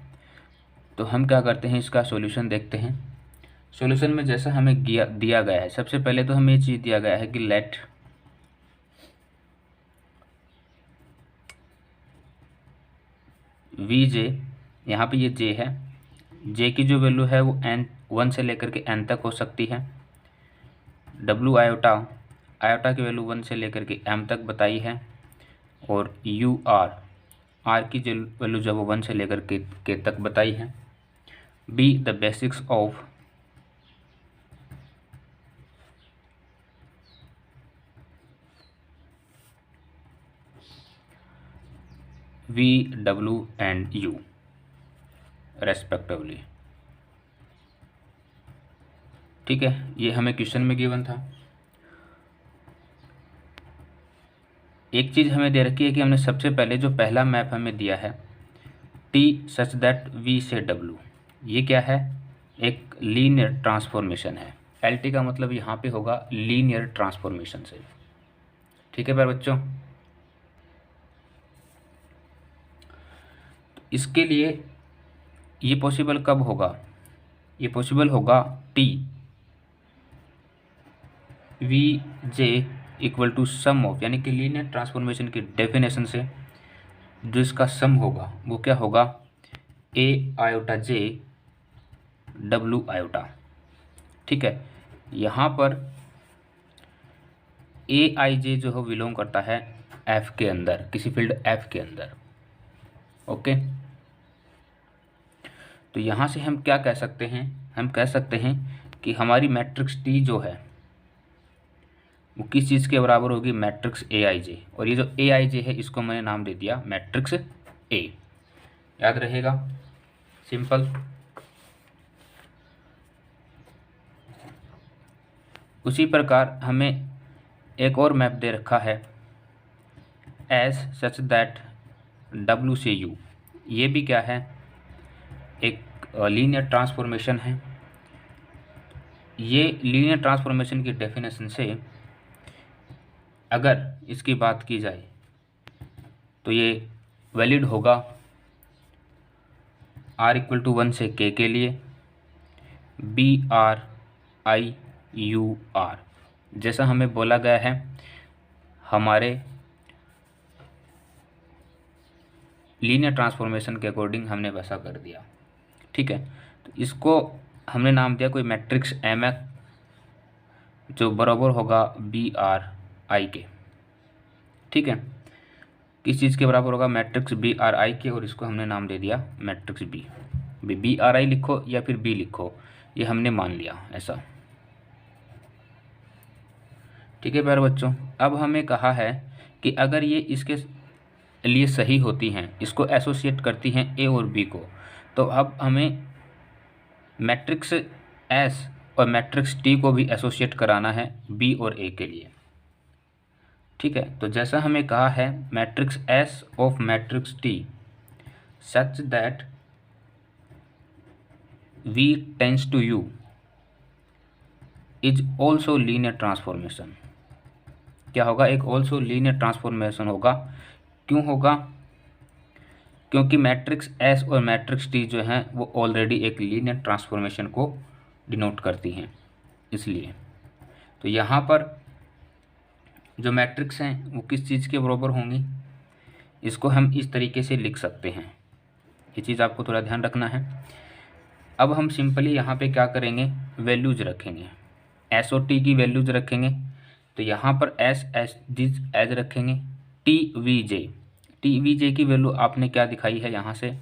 तो हम क्या करते हैं, इसका सॉल्यूशन देखते हैं। सॉल्यूशन में जैसा हमें दिया गया है, सबसे पहले तो हमें ये चीज़ दिया गया है कि लेट वी जे, यहाँ पे ये जे है, जे की जो वैल्यू है वो n 1 से लेकर के n तक हो सकती है। W आयोटा, आयोटा की वैल्यू 1 से लेकर के m तक बताई है। और U आर, आर की जो वैल्यू जो है वो 1 से लेकर के तक बताई है। B the basics of V W and U respectively. ठीक है, ये हमें क्वेश्चन में गिवन था। एक चीज़ हमें दे रखी है कि हमने सबसे पहले जो पहला मैप हमें दिया है T सच दैट V से W, ये क्या है, एक लीनियर ट्रांसफॉर्मेशन है। LT का मतलब यहाँ पे होगा लीनियर ट्रांसफॉर्मेशन से। ठीक है प्यारे बच्चों, तो इसके लिए ये पॉसिबल कब होगा, ये पॉसिबल होगा T V J equal to sum of, यानी कि लीनियर ट्रांसफॉर्मेशन की डेफिनेशन से जो इसका सम होगा वो क्या होगा, A iota J W iota. ठीक है, यहाँ पर ए आई जे जो है बिलोंग करता है F के अंदर, किसी फील्ड F के अंदर। ओके, तो यहाँ से हम क्या कह सकते हैं, हम कह सकते हैं कि हमारी मैट्रिक्स T जो है वो किस चीज़ के बराबर होगी, मैट्रिक्स ए आई जे। और ये जो ए आई जे है इसको मैंने नाम दे दिया मैट्रिक्स ए, याद रहेगा, सिंपल। उसी प्रकार हमें एक और मैप दे रखा है एस सच दैट W से U, ये भी क्या है, एक लीनियर ट्रांसफॉर्मेशन है। ये लीनियर ट्रांसफॉर्मेशन की डेफिनेशन से अगर इसकी बात की जाए तो ये वैलिड होगा R इक्वल टू 1 से K के लिए, BRIUR जैसा हमें बोला गया है हमारे लीनियर ट्रांसफॉर्मेशन के अकॉर्डिंग हमने वैसा कर दिया। ठीक है, तो इसको हमने नाम दिया कोई मैट्रिक्स MX जो बराबर होगा BRI के। ठीक है, किस चीज़ के बराबर होगा, मैट्रिक्स BRI के, और इसको हमने नाम दे दिया मैट्रिक्स B। BRI लिखो या फिर B लिखो, ये हमने मान लिया ऐसा। ठीक है प्यारे बच्चों, अब हमें कहा है कि अगर ये इसके लिए सही होती हैं, इसको एसोसिएट करती हैं A और B को, तो अब हमें मैट्रिक्स S और मैट्रिक्स T को भी एसोसिएट कराना है B और A के लिए। ठीक है, तो जैसा हमें कहा है matrix S of matrix T such that V tends to U is also linear transformation. क्या होगा, एक ऑल्सो लीनियर ट्रांसफॉर्मेशन होगा। क्यों होगा, क्योंकि मैट्रिक्स S और मैट्रिक्स T जो हैं वो ऑलरेडी एक लीनियर ट्रांसफॉर्मेशन को डिनोट करती हैं, इसलिए। तो यहाँ पर जो मैट्रिक्स हैं वो किस चीज़ के बराबर होंगी, इसको हम इस तरीके से लिख सकते हैं, ये चीज़ आपको थोड़ा ध्यान रखना है। अब हम सिंपली यहाँ पे क्या करेंगे, वैल्यूज रखेंगे, S और T की वैल्यूज रखेंगे। तो यहाँ पर एस एज रखेंगे, टी वी जे की वैल्यू आपने क्या दिखाई है, यहाँ से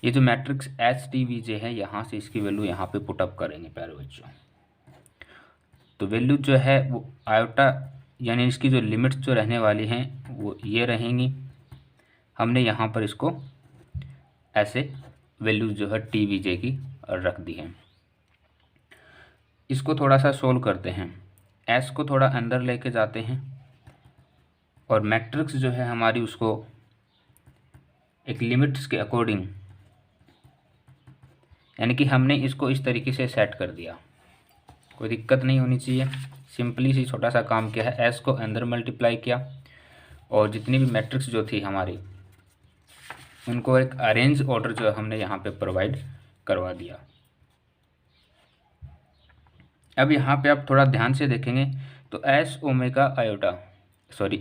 ये जो मैट्रिक्स एस टी वी जे है यहाँ से इसकी वैल्यू यहाँ पे पुटअप करेंगे प्यारे बच्चों। तो वैल्यू जो है वो आयोटा यानी इसकी जो लिमिट्स जो रहने वाली हैं वो ये रहेंगी। हमने यहाँ पर इसको ऐसे वैल्यू जो है टी वी जे की रख दी है। इसको थोड़ा सा सोल्व करते हैं। एस को थोड़ा अंदर लेके जाते हैं और मैट्रिक्स जो है हमारी उसको एक लिमिट्स के अकॉर्डिंग, यानी कि हमने इसको इस तरीके से सेट कर दिया, कोई दिक्कत नहीं होनी चाहिए। सिंपली सी छोटा सा काम किया है, एस को अंदर मल्टीप्लाई किया और जितनी भी मैट्रिक्स जो थी हमारी उनको एक अरेंज ऑर्डर जो है हमने यहाँ पे प्रोवाइड करवा दिया। अब यहाँ पे आप थोड़ा ध्यान से देखेंगे तो S omega iota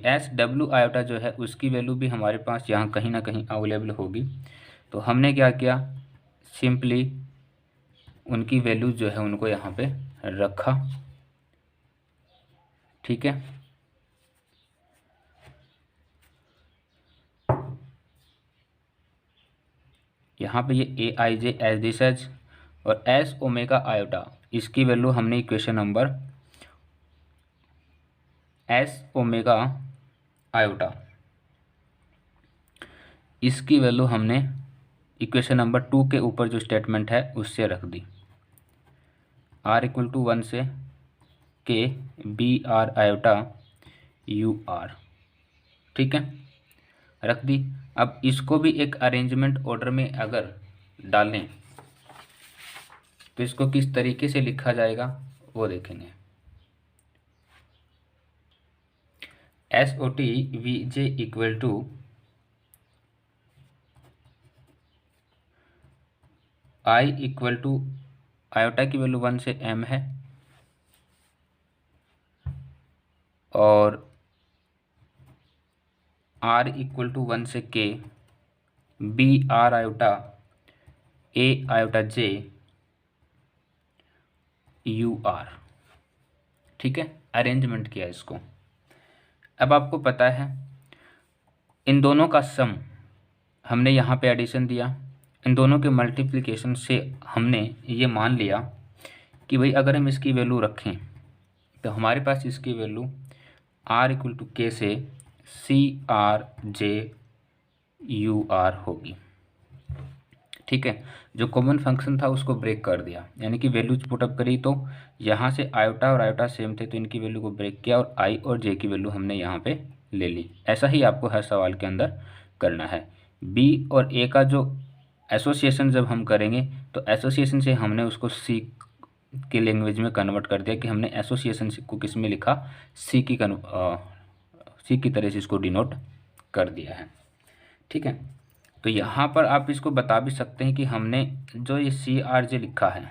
S W iota जो है उसकी वैल्यू भी हमारे पास यहाँ कहीं ना कहीं अवेलेबल होगी। तो हमने क्या किया, सिंपली उनकी वैल्यू जो है उनको यहाँ पे रखा। ठीक है, यहाँ पे ये ए आई जे एस दिस एज और एस ओमेगा आयोटा इसकी वैल्यू हमने equation number S omega iota इसकी वैल्यू हमने इक्वेशन नंबर 2 के ऊपर जो स्टेटमेंट है उससे रख दी। r इक्वल टू 1 से के B R iota U R, ठीक है, रख दी। अब इसको भी एक अरेंजमेंट ऑर्डर में अगर डालें तो इसको किस तरीके से लिखा जाएगा वो देखेंगे। S O T V J equal to I equal to iota की वैल्यू 1 से m है और r इक्वल टू 1 से k B R iota A iota J U R, ठीक है, अरेंजमेंट किया इसको। अब आपको पता है इन दोनों का सम हमने यहाँ पे एडिशन दिया, इन दोनों के मल्टीप्लिकेशन से हमने ये मान लिया कि भाई अगर हम इसकी वैल्यू रखें तो हमारे पास इसकी वैल्यू r इक्वल टू के से C R J U R होगी। ठीक है, जो कॉमन फंक्शन था उसको ब्रेक कर दिया, यानी कि वैल्यूज पुटअप करी तो यहाँ से आयोटा और आयोटा सेम थे तो इनकी वैल्यू को ब्रेक किया और आई और जे की वैल्यू हमने यहाँ पे ले ली। ऐसा ही आपको हर सवाल के अंदर करना है। बी और ए का जो एसोसिएशन जब हम करेंगे तो एसोसिएशन से हमने उसको सी के लैंग्वेज में कन्वर्ट कर दिया कि हमने एसोसिएशन को किस में लिखा, सी की तरह से इसको डिनोट कर दिया है। ठीक है, तो यहाँ पर आप इसको बता भी सकते हैं कि हमने जो ये सी आर जे लिखा है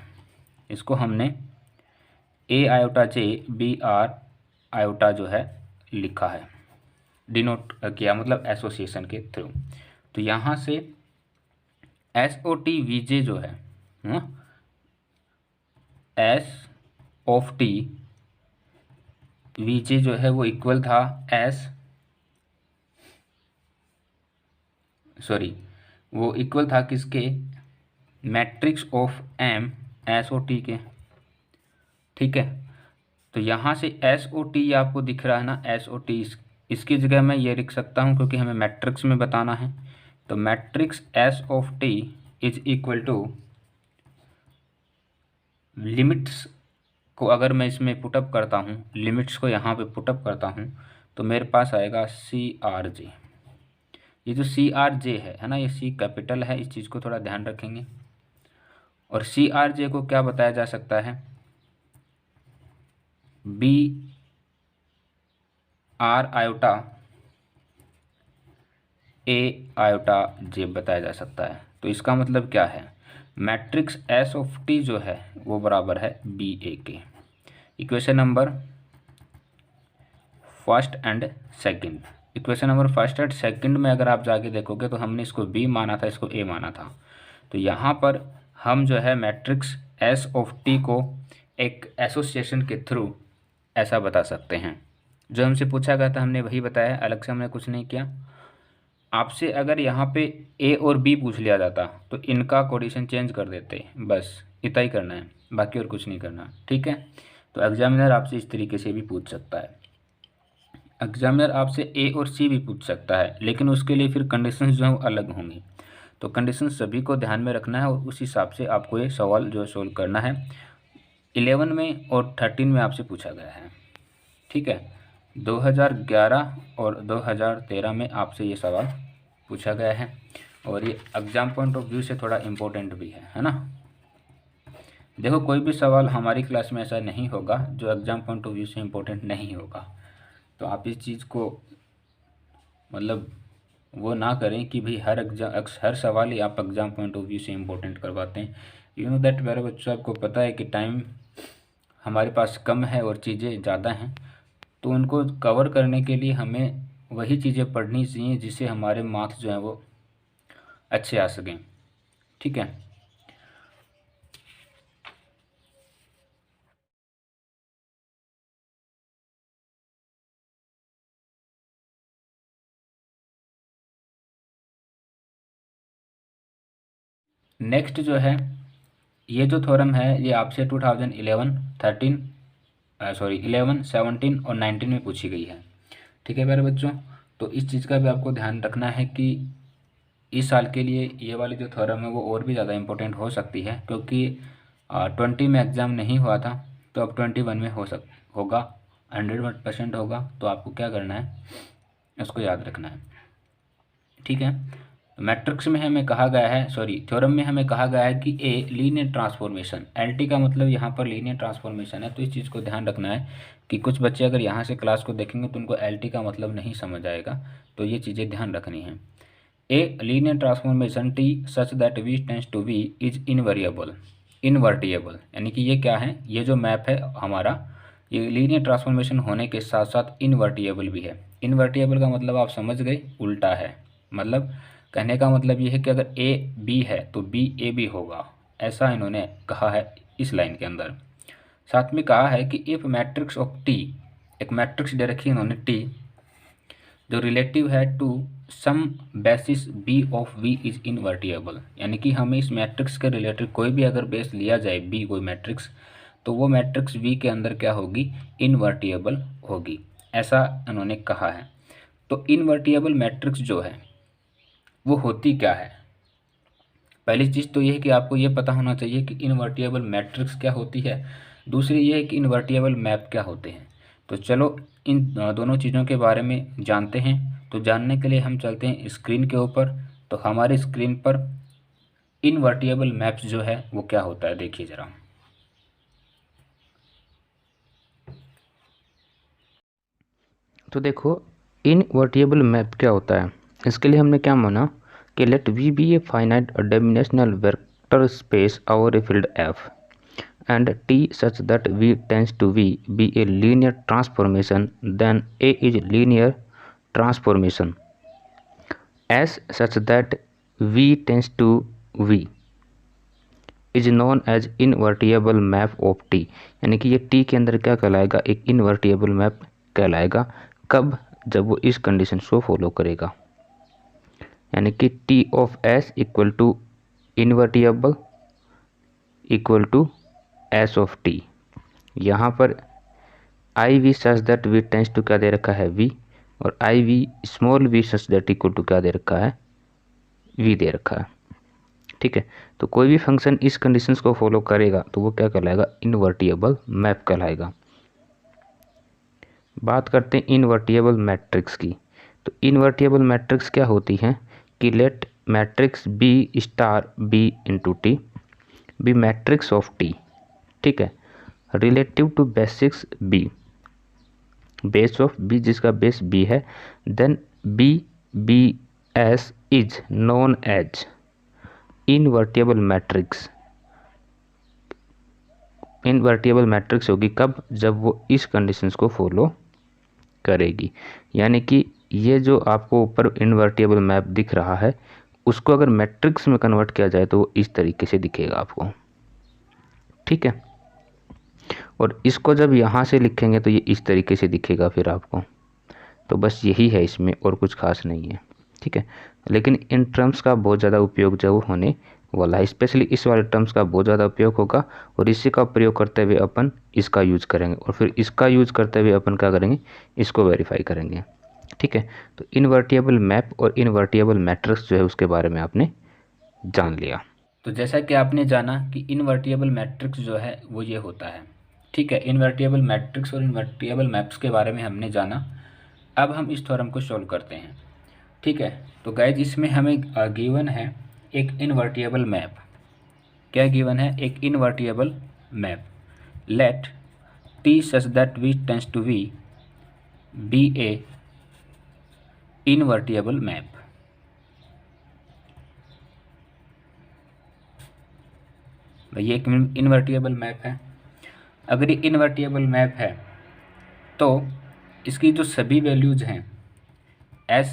इसको हमने A iota J B R iota जो है लिखा है, डिनोट किया, मतलब एसोसिएशन के थ्रू। तो यहाँ से S O T V J जो है S of T V J जो है वो इक्वल था वो इक्वल था किसके, matrix of M S O T के। ठीक है, तो यहाँ से एस ओ टी आपको दिख रहा है ना, एस ओ टी, इसकी जगह मैं ये लिख सकता हूँ क्योंकि हमें मैट्रिक्स में बताना है। तो matrix S of T is equal to limits को अगर मैं इसमें पुटअप करता हूँ, लिमिट्स को यहाँ पे पुटअप करता हूँ तो मेरे पास आएगा सी आर जे। ये जो सी आर जे है ना, ये सी कैपिटल है, इस चीज़ को थोड़ा ध्यान रखेंगे। और सी आर जे को क्या बताया जा सकता है, B R iota A iota J बताया जा सकता है। तो इसका मतलब क्या है, मैट्रिक्स एस ऑफ टी जो है वो बराबर है बी ए के। Equation number first and second, equation number first and second में अगर आप जाके देखोगे तो हमने इसको बी माना था, इसको ए माना था। तो यहाँ पर हम जो है मैट्रिक्स एस ऑफ टी को एक एसोसिएशन के थ्रू ऐसा बता सकते हैं। जो हमसे पूछा गया था हमने वही बताया, अलग से हमने कुछ नहीं किया। आपसे अगर यहाँ पे ए और बी पूछ लिया जाता तो इनका कोडिशन चेंज कर देते, बस इतना ही करना है, बाकी और कुछ नहीं करना। ठीक है, तो एग्जामिनर आपसे इस तरीके से भी पूछ सकता है। एग्जामिनर आपसे ए और सी भी पूछ सकता है, लेकिन उसके लिए फिर कंडीशंस जो हैं वो अलग होंगी। तो कंडीशन सभी को ध्यान में रखना है और उस हिसाब से आपको ये सवाल जो है सोल्व करना है। 11 में और 13 में आपसे पूछा गया है, ठीक है। 2011 और 2013 में आपसे ये सवाल पूछा गया है और ये एग्ज़ाम पॉइंट ऑफ व्यू से थोड़ा इम्पोर्टेंट भी है ना। देखो, कोई भी सवाल हमारी क्लास में ऐसा नहीं होगा जो एग्ज़ाम पॉइंट ऑफ व्यू से इम्पोर्टेंट नहीं होगा। तो आप इस चीज़ को मतलब वो ना करें कि भाई हर सवाल ही आप एग्ज़ाम पॉइंट ऑफ व्यू से इम्पोर्टेंट करवाते हैं। यू नो दैट मेरे बच्चों, आपको पता है कि टाइम हमारे पास कम है और चीज़ें ज़्यादा हैं, तो उनको कवर करने के लिए हमें वही चीज़ें पढ़नी चाहिए जिससे हमारे मार्क्स जो हैं वो अच्छे आ सकें, ठीक है। नेक्स्ट जो है, ये जो थ्योरम है ये आपसे 2011, 17 और 19 में पूछी गई है, ठीक है मेरे बच्चों। तो इस चीज़ का भी आपको ध्यान रखना है कि इस साल के लिए ये वाली जो थ्योरम है वो और भी ज़्यादा इम्पोर्टेंट हो सकती है, क्योंकि 20 में एग्ज़ाम नहीं हुआ था, तो अब 21 में होगा, 100% होगा। तो आपको क्या करना है, इसको याद रखना है, ठीक है। मैट्रिक्स में हमें कहा गया है, थ्योरम में हमें कहा गया है कि ए लीनियर ट्रांसफॉर्मेशन, एलटी का मतलब यहाँ पर लीनियर ट्रांसफॉर्मेशन है। तो इस चीज़ को ध्यान रखना है कि कुछ बच्चे अगर यहाँ से क्लास को देखेंगे तो उनको एलटी का मतलब नहीं समझ आएगा, तो ये चीज़ें ध्यान रखनी है। A linear transformation T such that V tends to V is invertible, यानी कि ये क्या है, ये जो मैप है हमारा, ये लीनियर ट्रांसफॉर्मेशन होने के साथ साथ इनवर्टिएबल भी है। इनवर्टिएबल का मतलब आप समझ गए, उल्टा है। मतलब कहने का मतलब ये है कि अगर ए बी है तो बी ए बी होगा, ऐसा इन्होंने कहा है इस लाइन के अंदर। साथ में कहा है कि इफ़ मैट्रिक्स ऑफ टी, एक मैट्रिक्स दे रखी है इन्होंने टी, जो रिलेटिव है to some basis B of V is invertible, यानी कि हमें इस मैट्रिक्स के रिलेटेड कोई भी अगर बेस लिया जाए बी कोई मैट्रिक्स, तो वो मैट्रिक्स वी के अंदर क्या होगी, इनवर्टिएबल होगी, ऐसा उन्होंने कहा है। तो इनवर्टिएबल मैट्रिक्स जो है वो होती क्या है। पहली चीज़ तो ये है कि आपको ये पता होना चाहिए कि इनवर्टिएबल मैट्रिक्स क्या होती है। दूसरी ये है कि इनवर्टिएबल मैप क्या होते हैं। तो चलो इन दोनों चीज़ों के बारे में जानते हैं। तो जानने के लिए हम चलते हैं स्क्रीन के ऊपर। तो हमारी स्क्रीन पर इनवर्टिएबल मैप्स जो है वो क्या होता है, देखिए ज़रा। तो देखो, इनवर्टिएबल मैप क्या होता है। इसके लिए हमने क्या माना कि let V be a finite dimensional vector space over a field F and T such that V tends to V be a linear transformation, then A is linear transformation S such that V tends to V is known as invertible map of T। यानी कि ये T के अंदर क्या कहलाएगा, एक इनवर्टिएबल map कहलाएगा। कब, जब वो इस कंडीशन को फॉलो करेगा, यानी कि T of S equal to invertible equal to S of T. यहाँ पर I V such that V tends to क्या दे रखा है, वी, और I V small V such that equal to क्या दे रखा है, वी दे रखा है, ठीक है। तो कोई भी फंक्शन इस कंडीशंस को फॉलो करेगा तो वो क्या कहलाएगा, इनवर्टिएबल मैप कहलाएगा। बात करते हैं इनवर्टिएबल मैट्रिक्स की। तो इनवर्टिएबल मैट्रिक्स क्या होती हैं कि let matrix B star B into T B matrix of T, ठीक है, relative to basics B, base of B जिसका बेस बी है, then B B S is known as invertible matrix. Invertible matrix होगी कब, जब वो इस conditions को फॉलो करेगी। यानी कि ये जो आपको ऊपर इनवर्टिएबल मैप दिख रहा है उसको अगर मैट्रिक्स में कन्वर्ट किया जाए तो वो इस तरीके से दिखेगा आपको, ठीक है। और इसको जब यहाँ से लिखेंगे तो ये इस तरीके से दिखेगा फिर आपको। तो बस यही है इसमें, और कुछ खास नहीं है, ठीक है। लेकिन इन टर्म्स का बहुत ज़्यादा उपयोग जब होने वाला है। स्पेशली इस वाले टर्म्स का बहुत ज़्यादा उपयोग होगा और इसी का प्रयोग करते हुए अपन इसका यूज करेंगे और फिर इसका यूज करते हुए अपन क्या करेंगे, इसको वेरीफाई करेंगे। ठीक है, तो इनवर्टिबल मैप और इनवर्टिबल मैट्रिक्स जो है उसके बारे में आपने जान लिया। तो जैसा कि आपने जाना कि इनवर्टिबल मैट्रिक्स जो है वो ये होता है। ठीक है, इनवर्टिबल मैट्रिक्स और इनवर्टिबल मैप्स के बारे में हमने जाना। अब हम इस थ्योरम को सॉल्व करते हैं। ठीक है, तो गाइज इसमें हमें गिवन है एक इनवर्टिबल मैप। क्या गिवन है? एक invertible map. Let T such that V tends to V be a invertible map. भाई ये एक इनवर्टिबल मैप है। अगर ये इनवर्टिबल मैप है तो इसकी जो सभी वैल्यूज हैं एस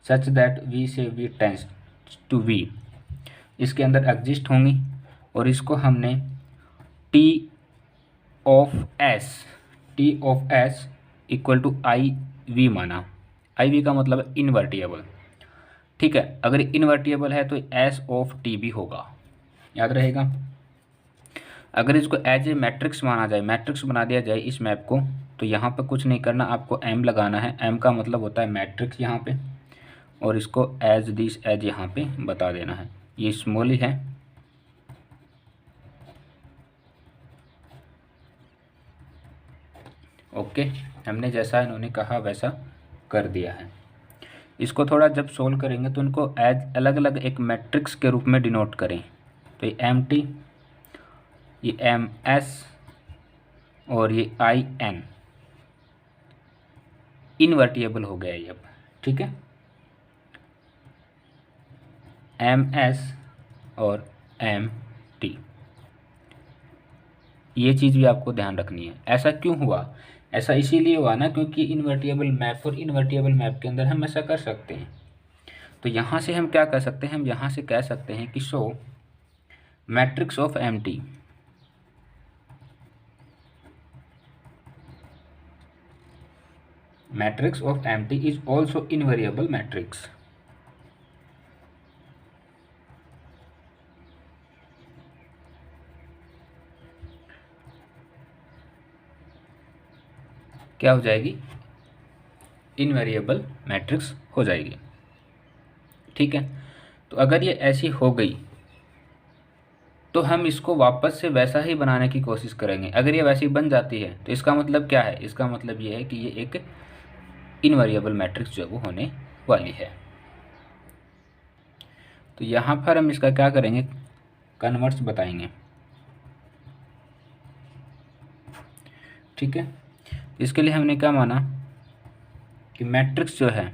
सच दैट वी से वी टेंड्स टू वी इसके अंदर एग्जिस्ट होंगी और इसको हमने T of S equal to I V माना। आई वी का मतलब इनवर्टिबल। ठीक है, अगर इनवर्टिबल है तो एस ऑफ टी भी होगा, याद रहेगा। अगर इसको एज ए मैट्रिक्स माना जाए, मैट्रिक्स बना दिया जाए इस मैप को, तो यहाँ पे कुछ नहीं करना, आपको एम लगाना है। एम का मतलब होता है मैट्रिक्स यहाँ पे, और इसको एज दिस एज यहाँ पे बता देना है। ये स्मॉल ही है। ओके, हमने जैसा इन्होंने कहा वैसा कर दिया है। इसको थोड़ा जब सोल्व करेंगे तो उनको एज अलग अलग एक मैट्रिक्स के रूप में डिनोट करें। तो ये एम टी, ये एम एस और ये आई एन इनवर्टिबल हो गया ये अब। ठीक है, एम एस और एम टी, ये चीज़ भी आपको ध्यान रखनी है। ऐसा क्यों हुआ? ऐसा इसीलिए हुआ ना क्योंकि इनवर्टिबल मैप और इनवर्टिबल मैप के अंदर हम ऐसा कर सकते हैं। तो यहाँ से हम क्या कर सकते हैं? हम यहाँ से कह सकते हैं कि so matrix of M T matrix of M T is also invariable matrix. क्या हो जाएगी? इनवेरिएबल मैट्रिक्स हो जाएगी। ठीक है, तो अगर ये ऐसी हो गई तो हम इसको वापस से वैसा ही बनाने की कोशिश करेंगे। अगर ये वैसी बन जाती है तो इसका मतलब क्या है? इसका मतलब ये है कि ये एक इनवेरिएबल मैट्रिक्स जो है वो होने वाली है। तो यहाँ पर हम इसका क्या करेंगे? कन्वर्ट्स बताएंगे। ठीक है, इसके लिए हमने क्या माना कि मैट्रिक्स जो है,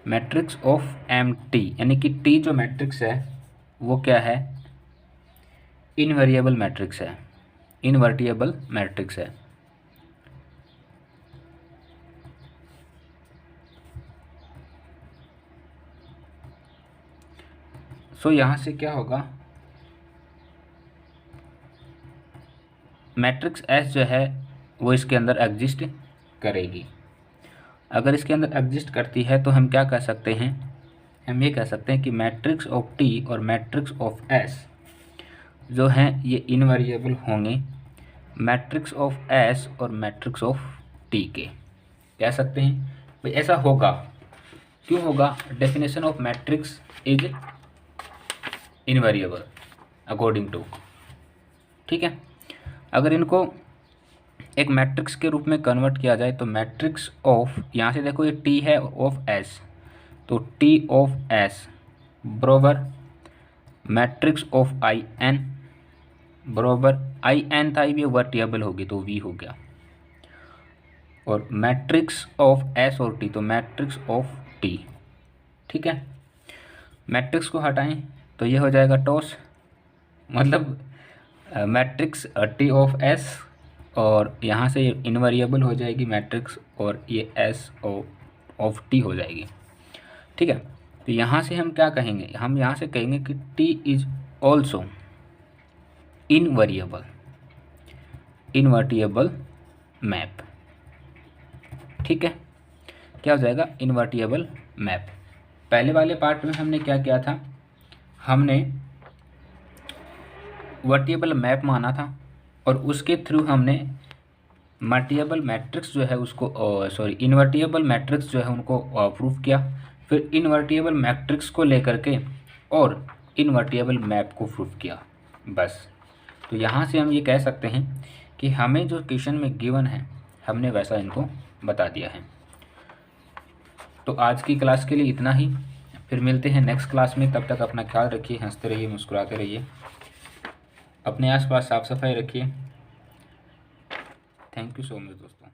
मैट्रिक्स ऑफ एम टी, यानी कि टी जो मैट्रिक्स है वो क्या है? इनवेरिएबल मैट्रिक्स है, इनवर्टिबल मैट्रिक्स है। सो यहाँ से क्या होगा? मैट्रिक्स एस जो है वो इसके अंदर एग्जिस्ट करेगी। अगर इसके अंदर एग्जिस्ट करती है तो हम क्या कह सकते हैं? हम ये कह सकते हैं कि मैट्रिक्स ऑफ टी और मैट्रिक्स ऑफ एस जो हैं ये इनवेरिएबल होंगे मैट्रिक्स ऑफ एस और मैट्रिक्स ऑफ टी के। कह सकते हैं भाई ऐसा होगा। क्यों होगा? Definition of matrix is invariable according to. ठीक है, अगर इनको एक मैट्रिक्स के रूप में कन्वर्ट किया जाए तो मैट्रिक्स ऑफ, यहाँ से देखो ये टी है ऑफ एस, तो टी ऑफ एस बराबर मैट्रिक्स ऑफ आई एन बराबर आई एन था, ये वर्टिएबल होगी तो वी हो गया, और मैट्रिक्स ऑफ एस और टी तो मैट्रिक्स ऑफ टी। ठीक है, मैट्रिक्स को हटाएं तो ये हो जाएगा टॉस, मतलब मैट्रिक्स टी ऑफ एस, और यहाँ से ये इनवेरिएबल हो जाएगी मैट्रिक्स और ये एस ऑफ टी हो जाएगी। ठीक है, तो यहाँ से हम क्या कहेंगे? हम यहाँ से कहेंगे कि T is also invertible map. ठीक है, क्या हो जाएगा? Invertible map. पहले वाले पार्ट में हमने क्या किया था, हमने वर्टिएबल मैप माना था और उसके थ्रू हमने मल्टीएबल मैट्रिक्स जो है उसको इन्वर्टिएबल मैट्रिक्स जो है उनको प्रूफ किया। फिर इन्वर्टिएबल मैट्रिक्स को लेकर के और इन्वर्टिएबल मैप को प्रूफ किया। बस, तो यहाँ से हम ये कह सकते हैं कि हमें जो क्वेश्चन में गिवन है हमने वैसा इनको बता दिया है। तो आज की क्लास के लिए इतना ही, फिर मिलते हैं नेक्स्ट क्लास में। तब तक अपना ख्याल रखिए, हंसते रहिए, मुस्कुराते रहिए, अपने आसपास साफ सफाई रखिए। थैंक यू सो मच दोस्तों।